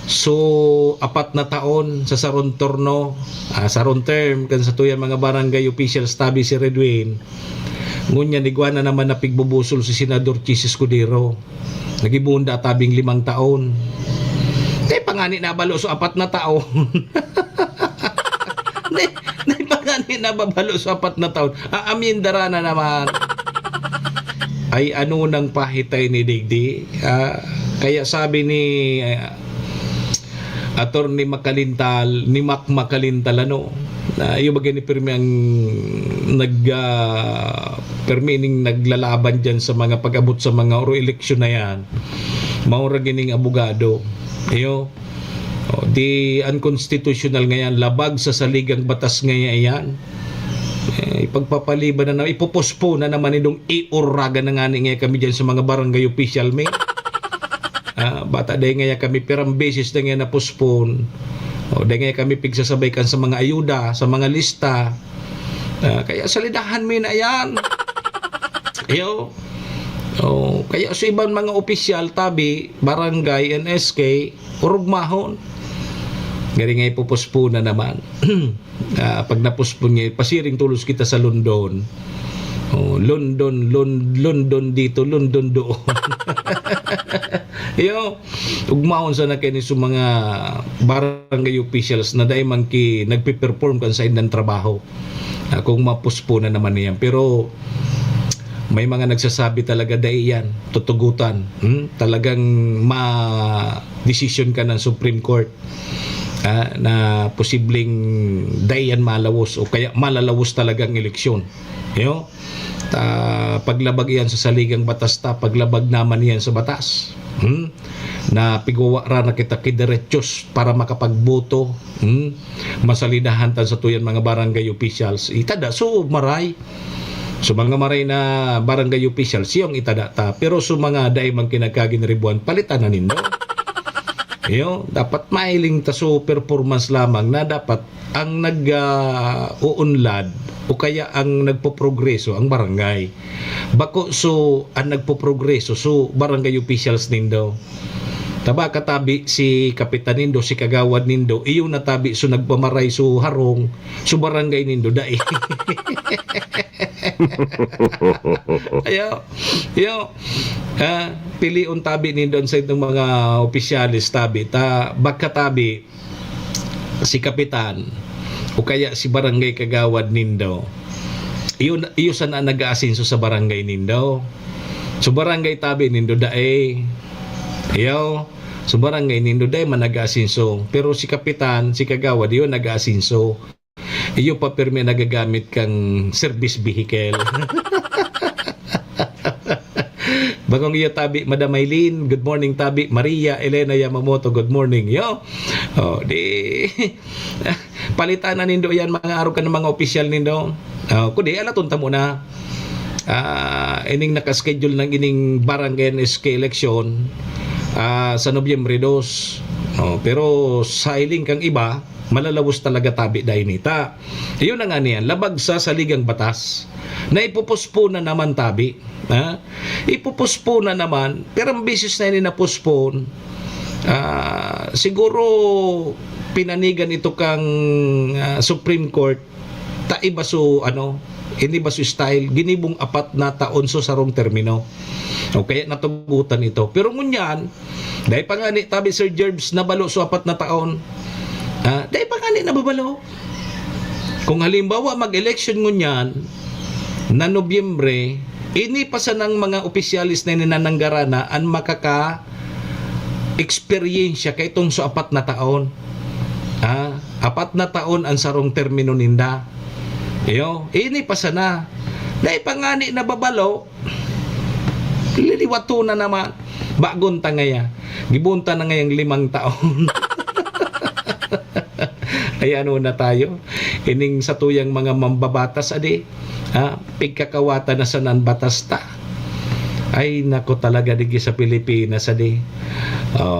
so 4 na taon sa saron turno saron term kan sa tuyan mga barangay officials tabi si Redwin ngunyan igwa na naman na pigbubusol si Senador Chis Escudero nagibunda tabing 5 taon. Di pangani na balo so 4 na taon. Di pangani na babalo so 4 na taon. Aamindara na naman. Ay ano nang pahitay ni Digdi. Kaya sabi ni Attorney Makalintal, ni Mac Makalintal na yung bagay ni Pirmi ang permining naglalaban dyan sa mga pag-abot sa mga eleksyon na yan maura gining abogado di unconstitutional ngayon labag sa saligang batas ngayon yan ipagpapaliban na ipopospo na naman itong iuraga na nga nga kami dyan sa mga barangay official may bata dahil nga kami pirang beses na nga na postpone dahil nga kami pigsasabay sa mga ayuda sa mga lista kaya salidahan mo na yan kaya sa ibang mga opisyal tabi barangay NSK urugmahon gari nga ipupuspo na naman pag napuspo nga pasiring tulos kita sa London London dito London doon ugmahon sa nakini sa mga barangay officials na dahil man nagpiperform kan sa indang trabaho kung mapuspo na naman niyan pero may mga nagsasabi talaga dahil yan tutugutan talagang ma-decision ka ng Supreme Court na posibleng dahil yan malawos o kaya malalawos talagang eleksyon paglabag yan sa saligang batas paglabag naman yan sa batas na pigwawara na kita kiderechos para makapagboto masalidahan tan sa tuyan mga barangay officials itada so maray so mga maray na barangay officials siyang itada ta pero so mga daay man kinagkaginribuan palitan na nindo dapat mailing ta so performance lamang na dapat ang nag-uunlad o kaya ang nagpoprogreso ang barangay bako so ang nagpoprogreso so barangay officials nindo taba katabi si kapitan nindo si kagawad nindo iyo natabi so nagpamaray so harong so barangay nindo dai ayo piliun tabi nindo sa itong mga opisyalis tabi bagkatabi si kapitan o kaya si barangay kagawad nindo iyo sana nag-aasinso sa barangay nindo so barangay tabi nindo dai so barangay nindo dai man nag-aasinso pero si kapitan si kagawad iyo nag-aasinso iyo pa permi nagagamit kang service vehicle bagong iyo tabi Madam Maylene good morning tabi Maria Elena Yamamoto good morning di palitan na nindo yan mga araw ka ng mga opisyal nindo kundi alatunta mo na ining nakaschedule ng ining barangay NSK election sa Nobyembre 2 pero sa iling kang iba Malalawos talaga tabi dahil nita. Yun na nga niyan, labag sa saligang batas na ipupuspo na naman tabi. Ha? Ipupuspo na naman, pero ang bisis na yun na-postpone, siguro pinanigan ito kang Supreme Court, taiba so hindi ba so style, ginibong 4 na taon so sarong termino. O kaya natugutan ito. Pero ngunyan, dahil pa nga ni tabi Sir Jerbs nabalo so 4 na taon, dahil pa nga ni nababalo. Kung halimbawa mag-election ngunyan na Nobyembre, ini pa sa ng mga opisyalis na ninananggarana ang makaka-experiensya kay itong so 4 na taon. 4 na taon ang sarong termino ninda. Ini pa sana. Dahil pa nga ni nababalo, liliwato na naman. Bagon ta ngaya. Gibunta na ngayang 5 taon. Ay ano na tayo? Ining sa tuyang mga mambabatas adi. Pigkakawata na sanan batas ta. Ay nako talaga digi sa Pilipinas adi.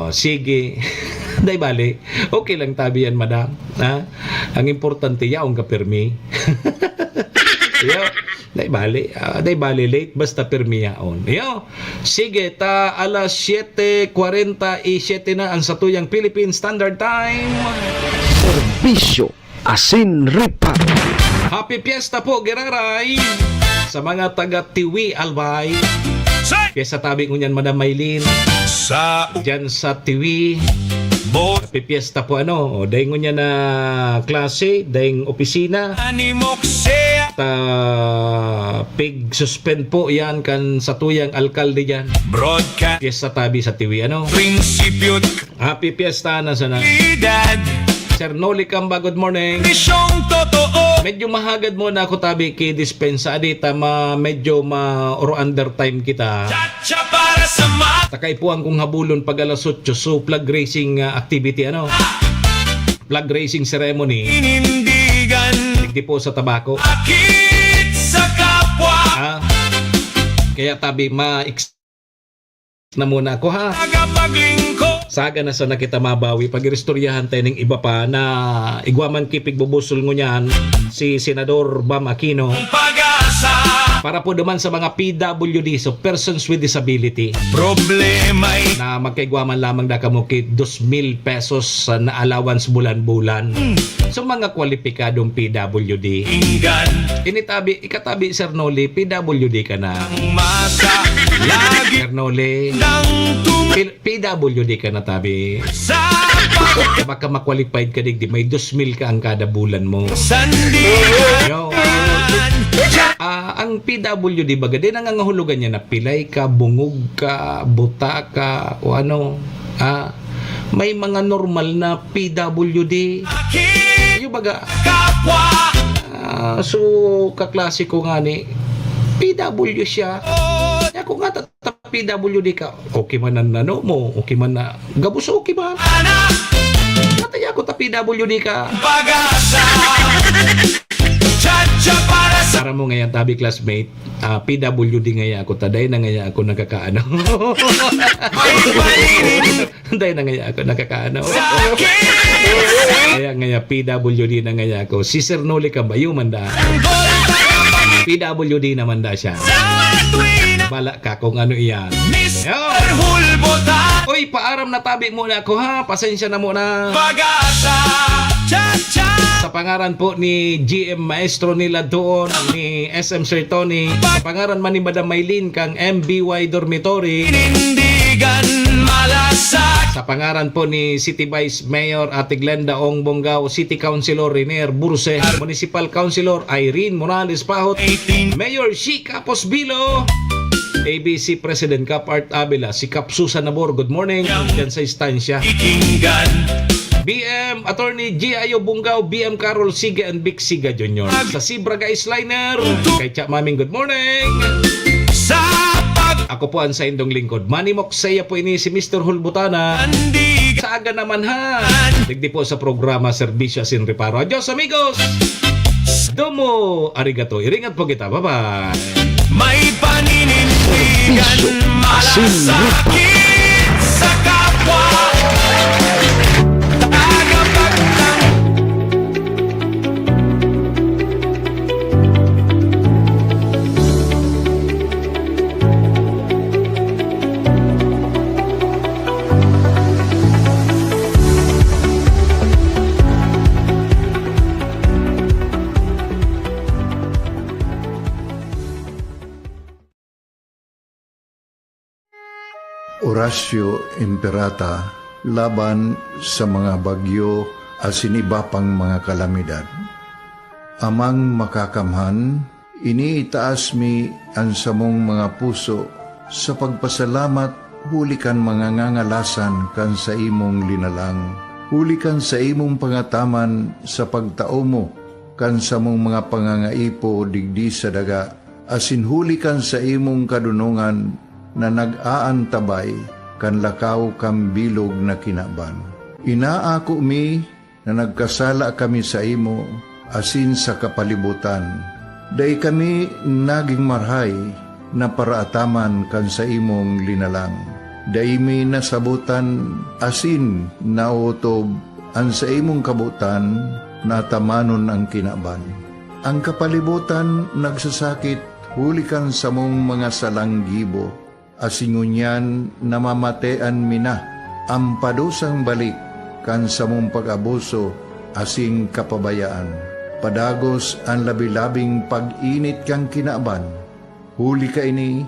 Sige. Day bali. Okay lang tabi yan, madam. Ang importante yaong kapirmi. Day bali late basta pirmi yaon. Sige, alas 7:47 na ang satuyang Philippine Standard Time. Serbisyo asin reparo. Happy Fiesta po, Geraray! Sa mga taga-Tiwi, Albay. Fiesta tabi ko niyan, Madam Maylin. Diyan sa Tiwi. Happy Fiesta po, dahil ko niya na klase, dahil opisina. Pig-suspend po yan kan sa tuyang alkalde dyan. Fiesta tabi sa Tiwi, Happy Fiesta na sana. Sir Noli Camba, good morning. Medyo mahagad mo na ako tabi ki dispensa adita medyo or under time kita. Takay po ang kung habulon pag alas 8 so flag racing activity flag racing ceremony. Hindi po sa tabako. Kaya tabi na muna ako Saga na sa nakita mabawi pag irestoryahan tayo ng iba pa na igwaman kipig bubusol ngo niyan si Senador Bam Aquino para po naman sa mga PWD, so persons with disability, na magkaigwaman lamang na kamukit 2,000 pesos na allowance bulan-bulan. So mga kwalipikadong PWD. Ikatabi Sir Noli, PWD ka na. Sir Noli, PWD ka na tabi. Baka makwalified ka digdi, may 2,000 ka ang kada bulan mo. Ang PWD baga din nangangahulugan niya na pilay ka, bungog ka, buta ka, o may mga normal na PWD. Yung baga, so kaklase ko nga ni, PW siya. Kung nga PWD ka, okay man na mo, okay man na gabos, okay man. Nataya ko PWD ka. Para mo ngayon tabi classmate, PWD ngayon ako, taday na ngayon ako nakakaano. Taday na ngayon ako nakakaano. Kaya ngayon PWD na ngayon ako. Si Sir Noli Camba, yung manda. PWD naman da siya. Bala ka kung ano iyan. Uy, paaram na tabi muna ako pasensya na muna. Sa pangaran po ni GM Maestro nila doon, ni SM Sir Tony, sa pangaran man ni Madam Maylin kang MBY Dormitory, sa pangaran po ni City Vice Mayor Ate Glenda Ong Bonggao, City Councilor Renier Burse, Municipal Councilor Irene Morales Pahot, Mayor Shika Posbilo, ABC President Cap Art Abela, si Cap Susan Nabor, good morning dyan sa istansya. BM Attorney G.I.O. Bungaw, BM Carol Siga and Vic Siga Jr. Sa Sibraga Isliner, kay Cha Maming, good morning. Ako po ang sa indong lingkod, Manny Moksaya po ini si Mr. Hulbutana. Sa aga naman digdi po sa programa Serbisyo Asin Reparo. Adios amigos. Domo arigato. Iringat po kita. Bye-bye. May paninindigan, malasakit sa kapwa. Horacio Imperata laban sa mga bagyo at siniba pang mga kalamidad. Amang makakamhan, iniitaas mi ang samong mga puso sa pagpasalamat hulikan mga ngangalasan kan sa imong linalang. Hulikan sa imong pangataman sa pagtao mo kan sa mong mga pangangaipo digdi sa daga. Asin hulikan sa imong kadunungan na nag-aantabay kan lakaw kam bilog na kinaban. Inaako mi na nagkasala kami sa imo asin sa kapalibutan. Day kami naging marhay na paraataman kan sa imong linalang. Day mi nasabutan asin nautob ang sa imong kabutan na tamanon ang kinaban. Ang kapalibutan nagsasakit hulikan sa mong mga salanggibo. Asingunyan namamatean mina ang padusang balik kan sa mong pag-abuso asing kapabayaan. Padagos ang labi-labing pag-init kang kinaban. Huli ka ini,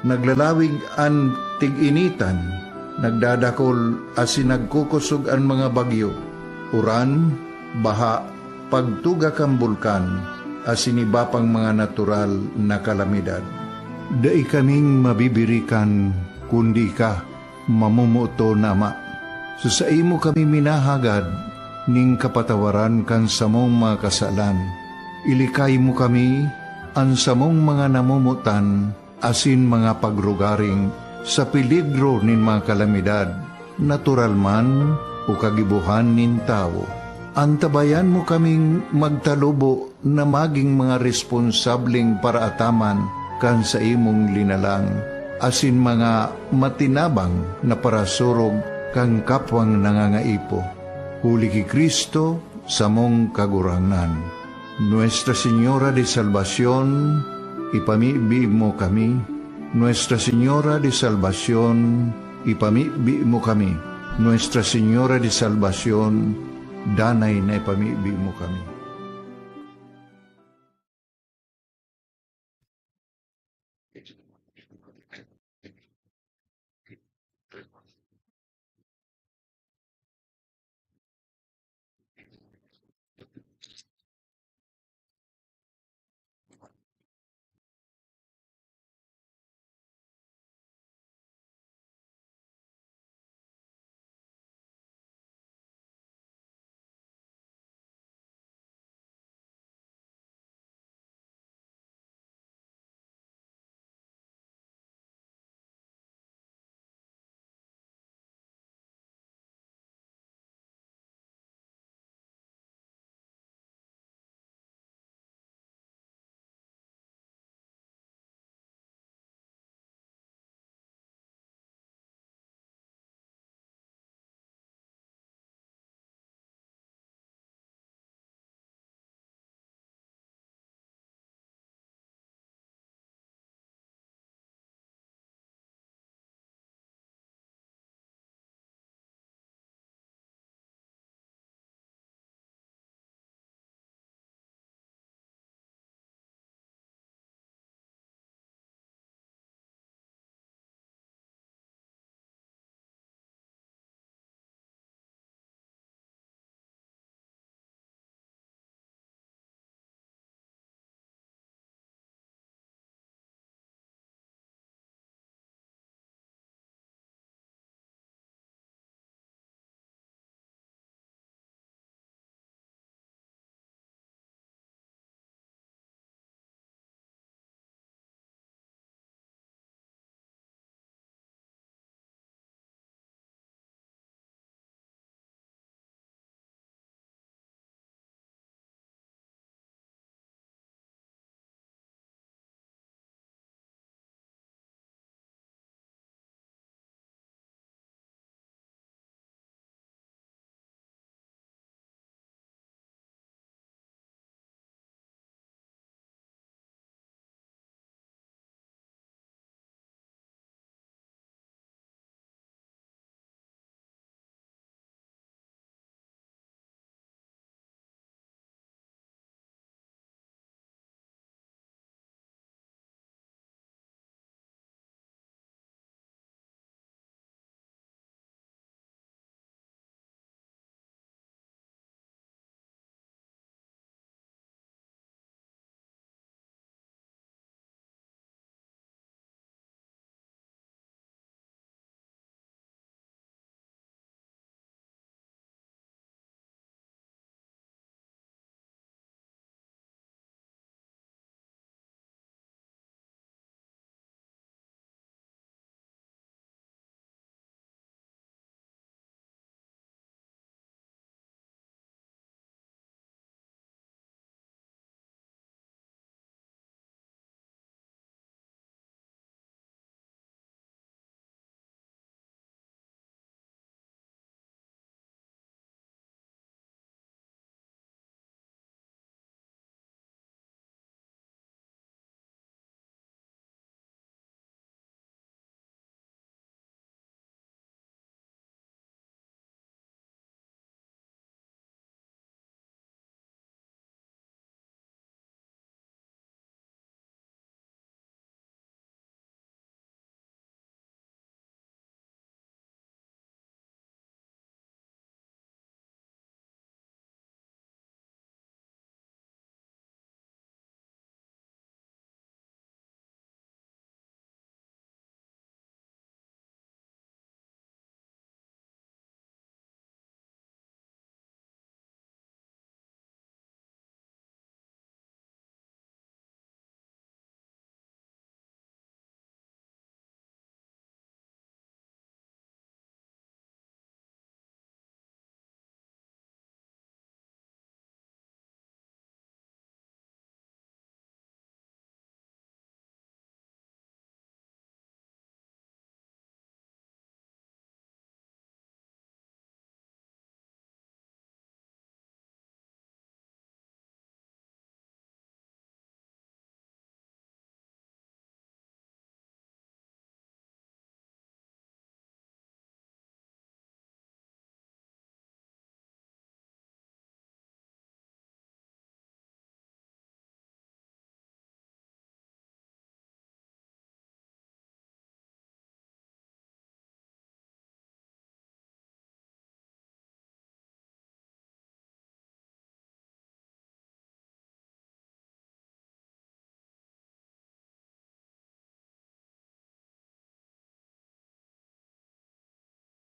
naglalawig ang tig-initan, nagdadakol asin nagkukusog ang mga bagyo. Uran, baha, pagtuga kang bulkan, asin iba pang mga natural na kalamidad. Dai kaming mabibirikan, kundi ka, mamumuto nama. Sa imo kami minahagad, ning kapatawaran kan samong mga kasalan. Ilikay mo kami, ang samong mga namumutan, asin mga pagrugaring, sa peligro nin mga kalamidad, natural man o kagibuhan nin tao. Antabayan mo kaming magtalubo na maging mga responsableng paraataman kan sa imong linalang, asin mga matinabang na parasurog kang kapwang nangangaipo. Huli ki Kristo sa mong kagurangan. Nuestra Señora de Salvación, ipamibi mo kami. Nuestra Señora de Salvación, ipamibi mo kami. Nuestra Señora de Salvación, danay na ipamibi mo kami.